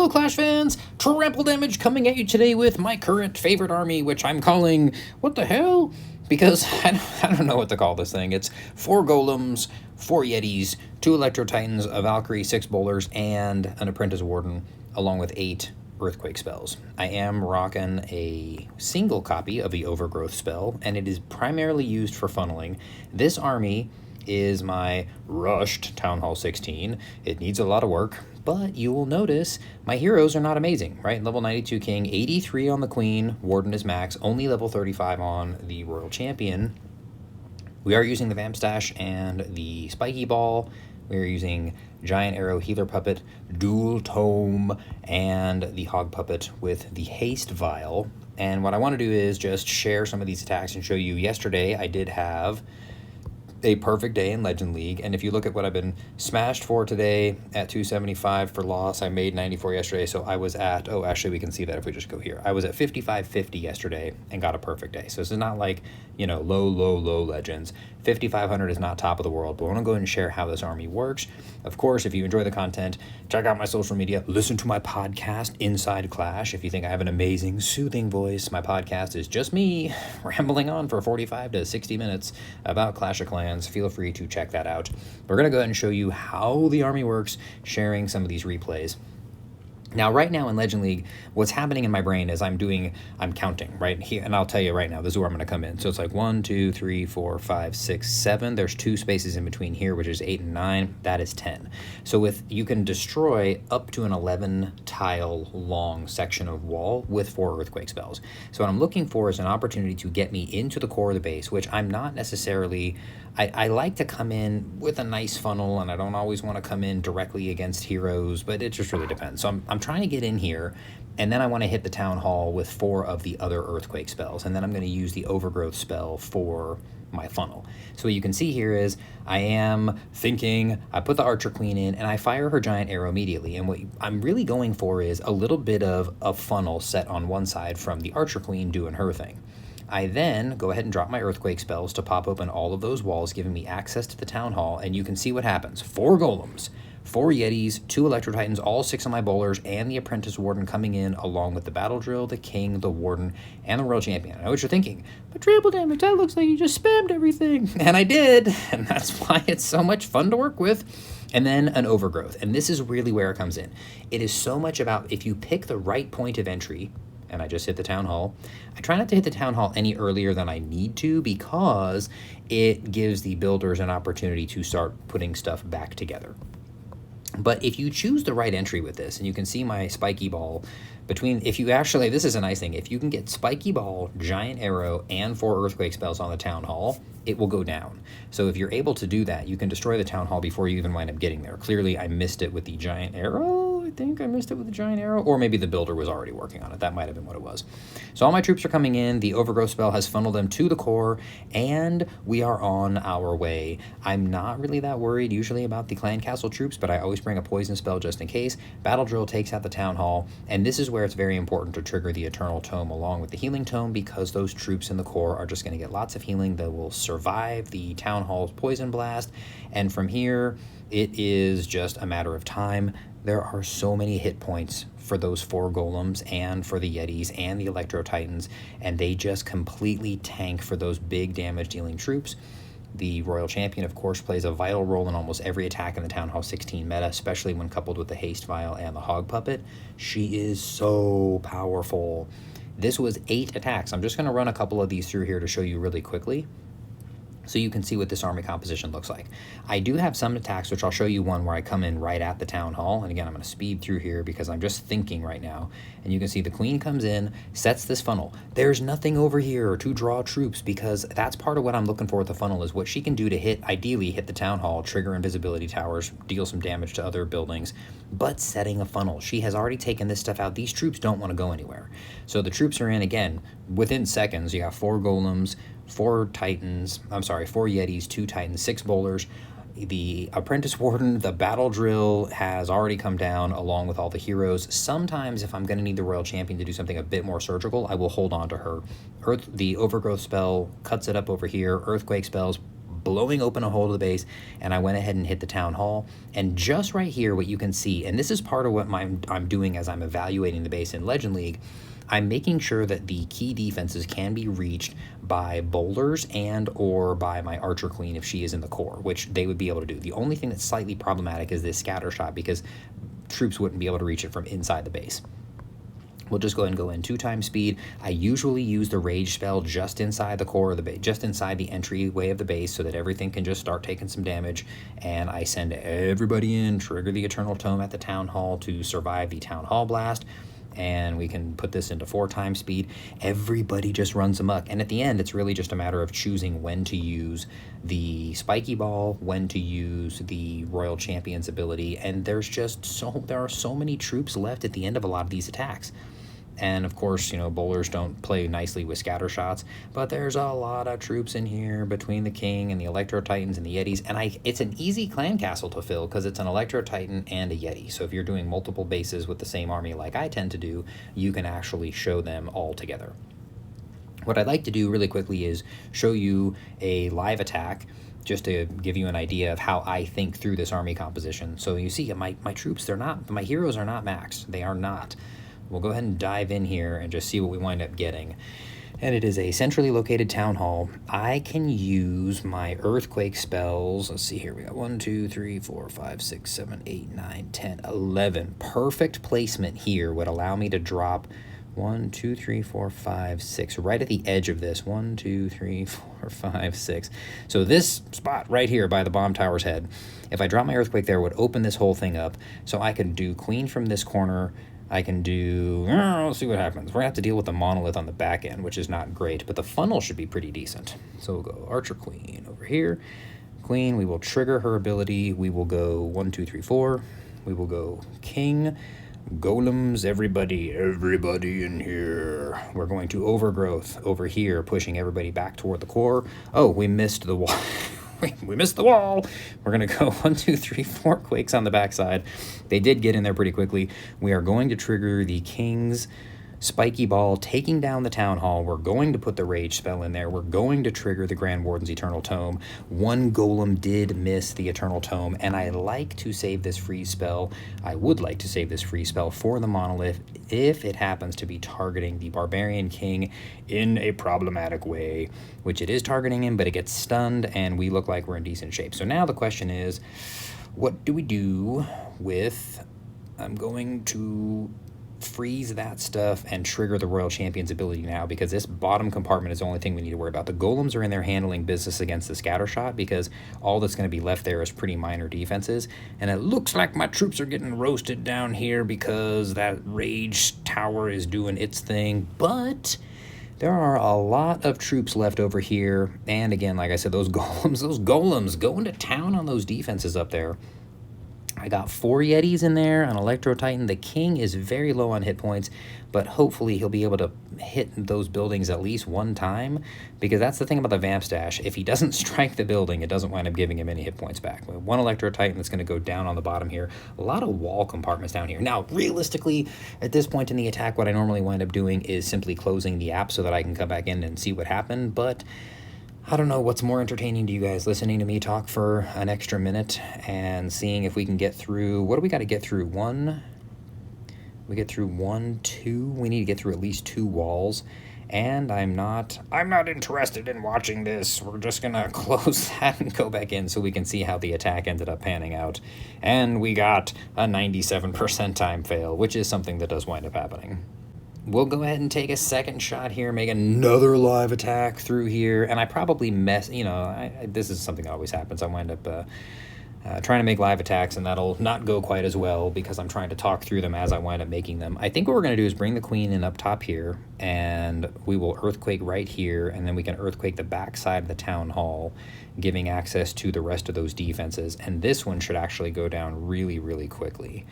Hello Clash fans, Trample Damage coming at you today with my current favorite army, which I'm calling, what the hell? Because I don't know what to call this thing. It's 4 Golems, 4 Yetis, 2 Electro Titans, a Valkyrie, 6 Bowlers, and an Apprentice Warden, along with 8 Earthquake spells. I am rocking a single copy of the Overgrowth spell, and it is primarily used for funneling. This army is my rushed Town Hall 16. It needs a lot of work, but you will notice my heroes are not amazing, right? Level 92 King, 83 on the Queen, Warden is max, only level 35 on the Royal Champion. We are using the Vamp Stash and the Spiky Ball. We are using Giant Arrow, Healer Puppet, Dual Tome, and the Hog Puppet with the Haste Vial. And what I want to do is just share some of these attacks and show you. Yesterday I did have a perfect day in Legend League, and if you look at what I've been smashed for today at 275 for loss, I made 94 yesterday, so I was at, oh, actually we can see that if we just go here. I was at 5550 yesterday and got a perfect day. So this is not like, you know, low Legends. 5500 is not top of the world, but I want to go ahead and share how this army works. Of course, if you enjoy the content, check out my social media, listen to my podcast, Inside Clash. If you think I have an amazing, soothing voice, my podcast is just me rambling on for 45 to 60 minutes about Clash of Clans. Feel free to check that out. We're going to go ahead and show you how the army works, sharing some of these replays. Now, right now in Legend League, what's happening in my brain is I'm counting, right? Here, and I'll tell you right now, this is where I'm going to come in. So it's like 1, 2, 3, 4, 5, 6, 7. There's 2 spaces in between here, which is 8 and 9. That is 10. So you can destroy up to an 11 tile long section of wall with 4 Earthquake spells. So what I'm looking for is an opportunity to get me into the core of the base, which I'm not necessarily... I like to come in with a nice funnel, and I don't always want to come in directly against heroes, but it just really depends. So I'm trying to get in here, and then I want to hit the Town Hall with 4 of the other Earthquake spells, and then I'm going to use the Overgrowth spell for my funnel. So what you can see here is I am thinking, I put the Archer Queen in, and I fire her Giant Arrow immediately, and what I'm really going for is a little bit of a funnel set on one side from the Archer Queen doing her thing. I then go ahead and drop my Earthquake spells to pop open all of those walls, giving me access to the Town Hall, and you can see what happens. 4 Golems, 4 Yetis, 2 Electro Titans, all 6 of my Bowlers, and the Apprentice Warden coming in, along with the Battle Drill, the King, the Warden, and the Royal Champion. I know what you're thinking, but Trample Damage, that looks like you just spammed everything. And I did, and that's why it's so much fun to work with. And then an Overgrowth, and this is really where it comes in. It is so much about if you pick the right point of entry, and I just hit the Town Hall. I try not to hit the Town Hall any earlier than I need to because it gives the builders an opportunity to start putting stuff back together. But if you choose the right entry with this, and you can see my Spiky Ball if you actually, this is a nice thing, if you can get Spiky Ball, Giant Arrow, and 4 Earthquake spells on the Town Hall, it will go down. So if you're able to do that, you can destroy the Town Hall before you even wind up getting there. Clearly, I missed it with the Giant Arrow. I think I missed it with the Giant Arrow, or maybe the builder was already working on it. That might have been what it was. So all my troops are coming in. The Overgrowth spell has funneled them to the core, and we are on our way. I'm not really that worried usually about the Clan Castle troops, but I always bring a poison spell just in case. Battle Drill takes out the Town Hall, and this is where it's very important to trigger the Eternal Tome along with the Healing Tome, because those troops in the core are just going to get lots of healing. They will survive the Town Hall's Poison Blast, and from here, it is just a matter of time. There are so many hit points for those 4 Golems and for the Yetis and the Electro Titans, and they just completely tank for those big damage-dealing troops. The Royal Champion, of course, plays a vital role in almost every attack in the Town Hall 16 meta, especially when coupled with the Haste Vial and the Hog Puppet. She is so powerful. This was 8 attacks. I'm just going to run a couple of these through here to show you really quickly, so you can see what this army composition looks like. I do have some attacks, which I'll show you one where I come in right at the Town Hall. And again, I'm going to speed through here because I'm just thinking right now. And you can see the Queen comes in, sets this funnel. There's nothing over here to draw troops, because that's part of what I'm looking for with the funnel, is what she can do to ideally hit the Town Hall, trigger invisibility towers, deal some damage to other buildings, but setting a funnel. She has already taken this stuff out. These troops don't want to go anywhere. So the troops are in, again, within seconds. You got 4 Golems, 4 Yetis, 2 Titans, 6 Bowlers. The Apprentice Warden, the Battle Drill has already come down along with all the heroes. Sometimes if I'm going to need the Royal Champion to do something a bit more surgical, I will hold on to her. The Overgrowth spell cuts it up over here. Earthquake spells blowing open a hole to the base, and I went ahead and hit the town hall. And just right here, what you can see, and this is part of what I'm doing as I'm evaluating the base in Legend League, I'm making sure that the key defenses can be reached by boulders and or by my archer queen if she is in the core, which they would be able to do. The only thing that's slightly problematic is this scatter shot, because troops wouldn't be able to reach it from inside the base. We'll just go ahead and go in 2 times speed. I usually use the rage spell just inside the core of the base, just inside the entryway of the base, so that everything can just start taking some damage. And I send everybody in, trigger the Eternal Tome at the Town Hall to survive the Town Hall blast. And we can put this into 4 times speed. Everybody just runs amok. And at the end, it's really just a matter of choosing when to use the spiky ball, when to use the Royal Champion's ability. And there are so many troops left at the end of a lot of these attacks. And of course, bowlers don't play nicely with scatter shots, but there's a lot of troops in here between the King and the Electro Titans and the Yetis. And it's an easy clan castle to fill because it's an Electro Titan and a Yeti. So if you're doing multiple bases with the same army like I tend to do, you can actually show them all together. What I'd like to do really quickly is show you a live attack, just to give you an idea of how I think through this army composition. So you see, my troops, my heroes are not maxed. They are not. We'll go ahead and dive in here and just see what we wind up getting. And it is a centrally located town hall. I can use my earthquake spells. Let's see here. We got 1, 2, 3, 4, 5, 6, 7, 8, 9, 10, 11. Perfect placement here would allow me to drop 1, 2, 3, 4, 5, 6, right at the edge of this. 1, 2, 3, 4, 5, 6. So this spot right here by the bomb tower's head, if I drop my earthquake there, would open this whole thing up. So I can do queen from this corner. I can do, let's see what happens. We're going to have to deal with the monolith on the back end, which is not great, but the funnel should be pretty decent. So we'll go Archer Queen over here. Queen, we will trigger her ability. We will go 1, 2, 3, 4. We will go King, Golems, everybody in here. We're going to Overgrowth over here, pushing everybody back toward the core. Oh, we missed the wall. We missed the wall. We're going to go 1, 2, 3, 4 quakes on the backside. They did get in there pretty quickly. We are going to trigger the King's spiky ball, taking down the town hall. We're going to put the rage spell in there. We're going to trigger the Grand Warden's Eternal Tome. 1 golem did miss the Eternal Tome, and I like to save this freeze spell. I would like to save this freeze spell for the monolith if it happens to be targeting the Barbarian King in a problematic way, which it is targeting him, but it gets stunned, and we look like we're in decent shape. So now the question is, what do we do with... I'm going to freeze that stuff and trigger the Royal Champion's ability now, because this bottom compartment is the only thing we need to worry about. The golems are in there handling business against the scatter shot, because all that's going to be left there is pretty minor defenses. And it looks like my troops are getting roasted down here because that rage tower is doing its thing, but there are a lot of troops left over here. And again, like I said, those golems going to town on those defenses up there. I got 4 Yetis in there, an Electro Titan. The King is very low on hit points, but hopefully he'll be able to hit those buildings at least 1 time, because that's the thing about the Vamp Stash. If he doesn't strike the building, it doesn't wind up giving him any hit points back. 1 Electro Titan that's going to go down on the bottom here. A lot of wall compartments down here. Now, realistically, at this point in the attack, what I normally wind up doing is simply closing the app so that I can come back in and see what happened, but I don't know what's more entertaining to you guys, listening to me talk for an extra minute and seeing if we can get through. What do we got to get through? 1. We get through 1, 2. We need to get through at least 2 walls. And I'm not interested in watching this. We're just going to close that and go back in so we can see how the attack ended up panning out. And we got a 97% time fail, which is something that does wind up happening. We'll go ahead and take a second shot here, make another live attack through here, and I probably this is something that always happens. I wind up trying to make live attacks, and that'll not go quite as well because I'm trying to talk through them as I wind up making them. I think what we're going to do is bring the queen in up top here, and we will earthquake right here, and then we can earthquake the back side of the town hall, giving access to the rest of those defenses, and this one should actually go down really, really quickly.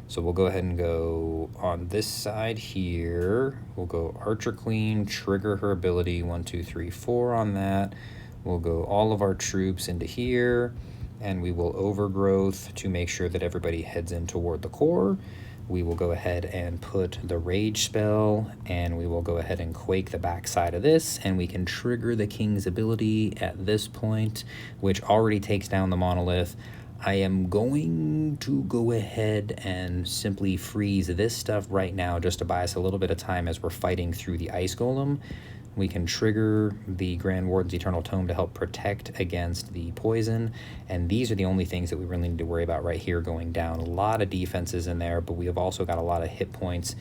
So we'll go ahead and go on this side here. We'll go Archer Queen, trigger her ability, 1, 2, 3, 4 on that. We'll go all of our troops into here, and we will Overgrowth to make sure that everybody heads in toward the core. we will go ahead and put the rage spell, and we will go ahead and quake the backside of this, and we can trigger the king's ability at this point, which already takes down the monolith. I am going to go ahead and simply freeze this stuff right now just to buy us a little bit of time as we're fighting through the ice golem. We can trigger the Grand Warden's Eternal Tome to help protect against the poison, and these are the only things that we really need to worry about right here going down. A lot of defenses in there, but we have also got a lot of hit points.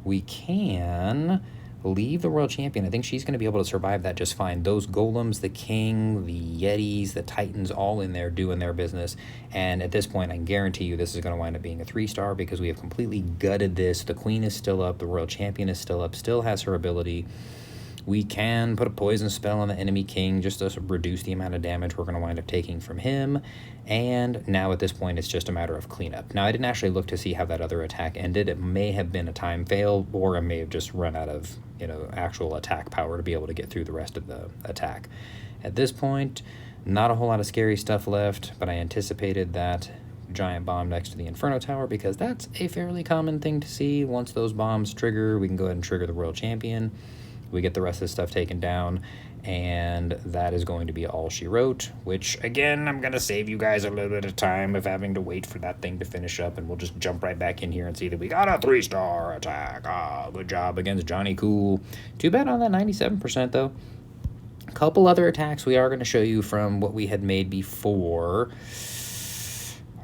We can leave the Royal Champion. I think she's going to be able to survive that just fine. Those golems, the king, the yetis, the titans, all in there doing their business. And at this point, I can guarantee you this is going to wind up being a 3-star because we have completely gutted this. The queen is still up. The Royal Champion is still up, still has her ability. We can put a poison spell on the enemy king just to reduce the amount of damage we're going to wind up taking from him. And now at this point, it's just a matter of cleanup. Now, I didn't actually look to see how that other attack ended. It may have been a time fail, or I may have just run out of, actual attack power to be able to get through the rest of the attack. At this point, not a whole lot of scary stuff left, but I anticipated that giant bomb next to the Inferno Tower because that's a fairly common thing to see. Once those bombs trigger, we can go ahead and trigger the Royal Champion. We get the rest of the stuff taken down, and that is going to be all she wrote, which, again, I'm going to save you guys a little bit of time of having to wait for that thing to finish up, and we'll just jump right back in here and see that we got a 3-star attack. Good job against Johnny Cool. Too bad on that 97%, though. A couple other attacks we are going to show you from what we had made before.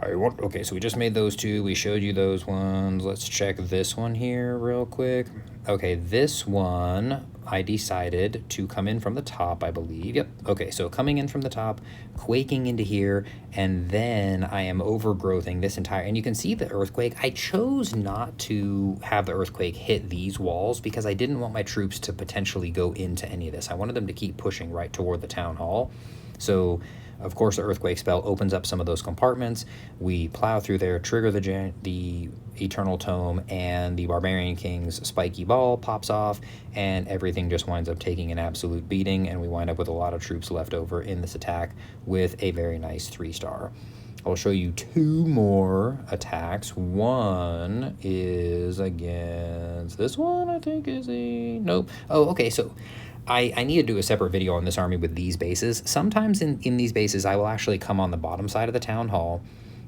Okay, so we just made those two. We showed you those ones. Let's check this one here real quick. Okay, this one, I decided to come in from the top, I believe. Yep. Okay, so coming in from the top, quaking into here, and then I am overgrowthing this entire... And you can see the earthquake. I chose not to have the earthquake hit these walls because I didn't want my troops to potentially go into any of this. I wanted them to keep pushing right toward the town hall. So... Of course, the earthquake spell opens up some of those compartments. We plow through there, trigger the Eternal Tome, and the Barbarian King's spiky ball pops off, and everything just winds up taking an absolute beating, and we wind up with a lot of troops left over in this attack with a very nice 3-star. I'll show you 2 more attacks. One is against this one, I think, is a... Nope. Oh, okay, so... I need to do a separate video on this army with these bases. Sometimes in these bases, I will actually come on the bottom side of the town hall,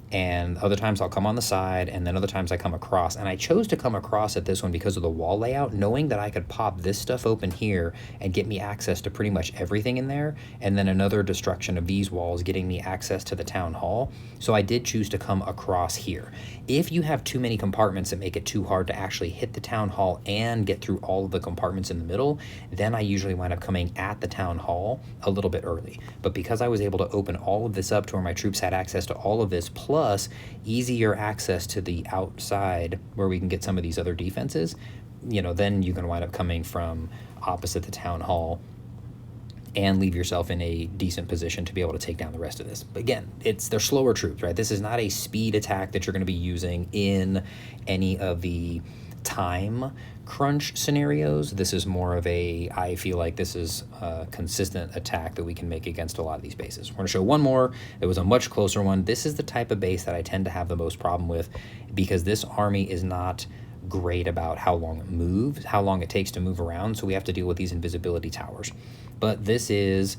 and other times I'll come on the side, and then other times I come across. And I chose to come across at this one because of the wall layout, knowing that I could pop this stuff open here and get me access to pretty much everything in there, and then another destruction of these walls getting me access to the town hall. So I did choose to come across here. If you have too many compartments that make it too hard to actually hit the town hall and get through all of the compartments in the middle, then I usually wind up coming at the town hall a little bit early. But because I was able to open all of this up to where my troops had access to all of this, plus easier access to the outside where we can get some of these other defenses, then you can wind up coming from opposite the town hall and leave yourself in a decent position to be able to take down the rest of this. But again, they're slower troops, right? This is not a speed attack that you're going to be using in any of the time crunch scenarios. This is more of I feel like this is a consistent attack that we can make against a lot of these bases. We're going to show one more. It was a much closer one. This is the type of base that I tend to have the most problem with because this army is not great about how long it moves, how long it takes to move around, so we have to deal with these invisibility towers. But this is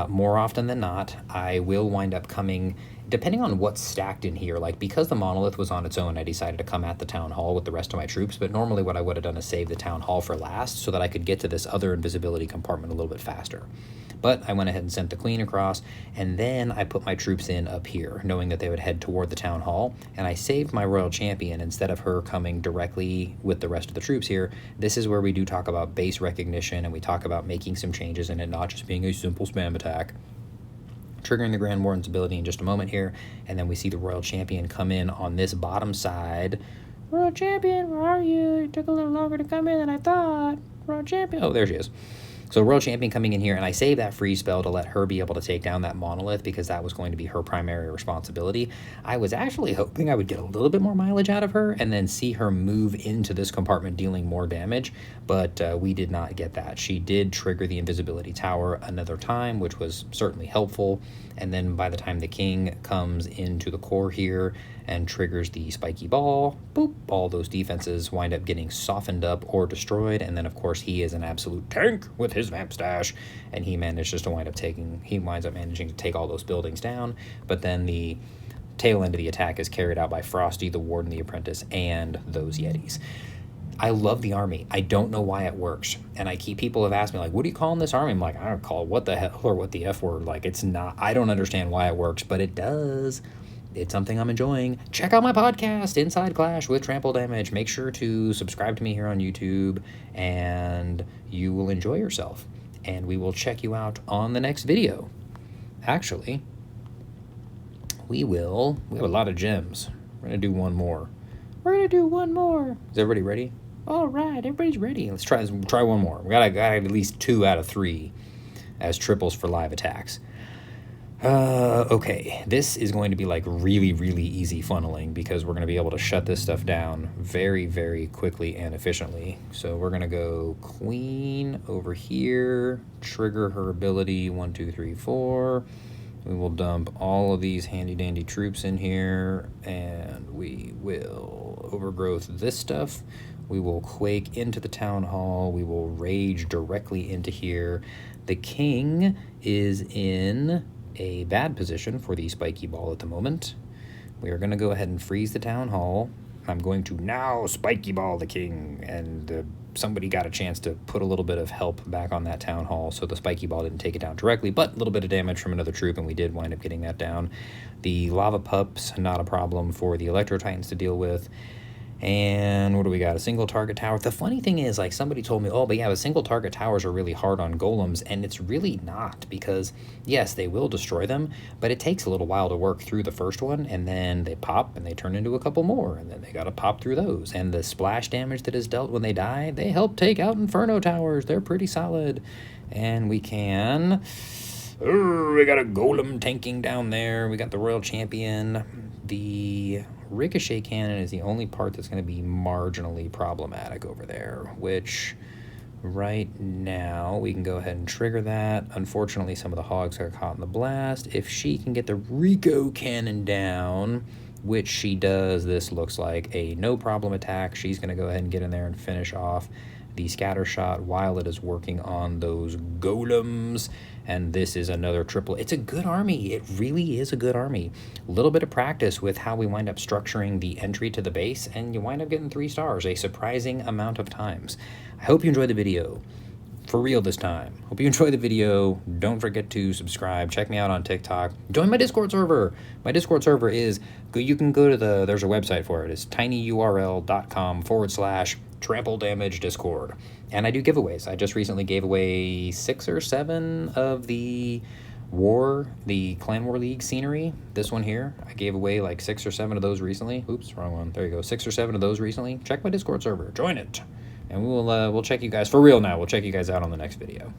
more often than not, I will wind up coming, depending on what's stacked in here, like because the monolith was on its own, I decided to come at the town hall with the rest of my troops, but normally what I would have done is save the town hall for last so that I could get to this other invisibility compartment a little bit faster. But I went ahead and sent the queen across, and then I put my troops in up here, knowing that they would head toward the town hall, and I saved my royal champion instead of her coming directly with the rest of the troops here. This is where we do talk about base recognition, and we talk about making some changes and it not just being a simple spam attack. Triggering the Grand Warden's ability in just a moment here, and then we see the royal champion come in on this bottom side. Royal champion, where are you? It took a little longer to come in than I thought. Royal champion. Oh, there she is. So Royal Champion coming in here, and I saved that free spell to let her be able to take down that monolith because that was going to be her primary responsibility. I was actually hoping I would get a little bit more mileage out of her and then see her move into this compartment dealing more damage, but we did not get that. She did trigger the invisibility tower another time, which was certainly helpful, and then by the time the king comes into the core here and triggers the spiky ball, boop, all those defenses wind up getting softened up or destroyed, and then of course he is an absolute tank with his vamp stash, and he manages to winds up managing to take all those buildings down, but then the tail end of the attack is carried out by Frosty, the Warden, the Apprentice, and those Yetis. I love the army. I don't know why it works. And people have asked me, like, what do you call this army? I'm like, I don't call it what the hell or what the F word. Like, it's not, I don't understand why it works, but it does. It's something I'm enjoying. Check out my podcast, Inside Clash with Trample Damage. Make sure to subscribe to me here on YouTube, and you will enjoy yourself. And we will check you out on the next video. Actually, we have a lot of gems. We're going to do one more. Is everybody ready? All right, everybody's ready. Let's try one more. We got at least 2 out of 3 as triples for live attacks. Okay, this is going to be like really, really easy funneling because we're going to be able to shut this stuff down very, very quickly and efficiently. So we're going to go queen over here, trigger her ability 1, 2, 3, 4. We will dump all of these handy dandy troops in here, and we will overgrowth this stuff. We will quake into the town hall. We will rage directly into here. The king is in a bad position for the spiky ball at the moment. We are going to go ahead and freeze the town hall. I'm going to now spiky ball the king, and somebody got a chance to put a little bit of help back on that town hall, so the spiky ball didn't take it down directly, but a little bit of damage from another troop, and we did wind up getting that down. The lava pups, not a problem for the electro titans to deal with. And what do we got? A single target tower. The funny thing is, like, somebody told me, oh, but yeah, the single target towers are really hard on golems, and it's really not, because yes, they will destroy them, but it takes a little while to work through the first one, and then they pop and they turn into a couple more, and then they gotta pop through those. And the splash damage that is dealt when they die, they help take out inferno towers. They're pretty solid. And we got a golem tanking down there. We got the royal champion. The ricochet cannon is the only part that's going to be marginally problematic over there, which right now we can go ahead and trigger that. Unfortunately, some of the hogs got caught in the blast. If she can get the Rico cannon down, which she does, this looks like a no problem attack. She's going to go ahead and get in there and finish off the scatter shot while it is working on those golems. And this is another triple. It's a good army. It really is a good army. A little bit of practice with how we wind up structuring the entry to the base, and you wind up getting 3 stars a surprising amount of times. I hope you enjoyed the video. For real this time. Hope you enjoyed the video. Don't forget to subscribe. Check me out on TikTok. Join my Discord server. My Discord server is, you can go to there's a website for it. It's tinyurl.com/Trample Damage Discord. And I do giveaways. I just recently gave away 6 or 7 of the Clan War League scenery. This one here, I gave away like 6 or 7 of those recently. Oops, wrong one. There you go. 6 or 7 of those recently. Check my Discord server. Join it. And we'll check you guys, for real now, we'll check you guys out on the next video.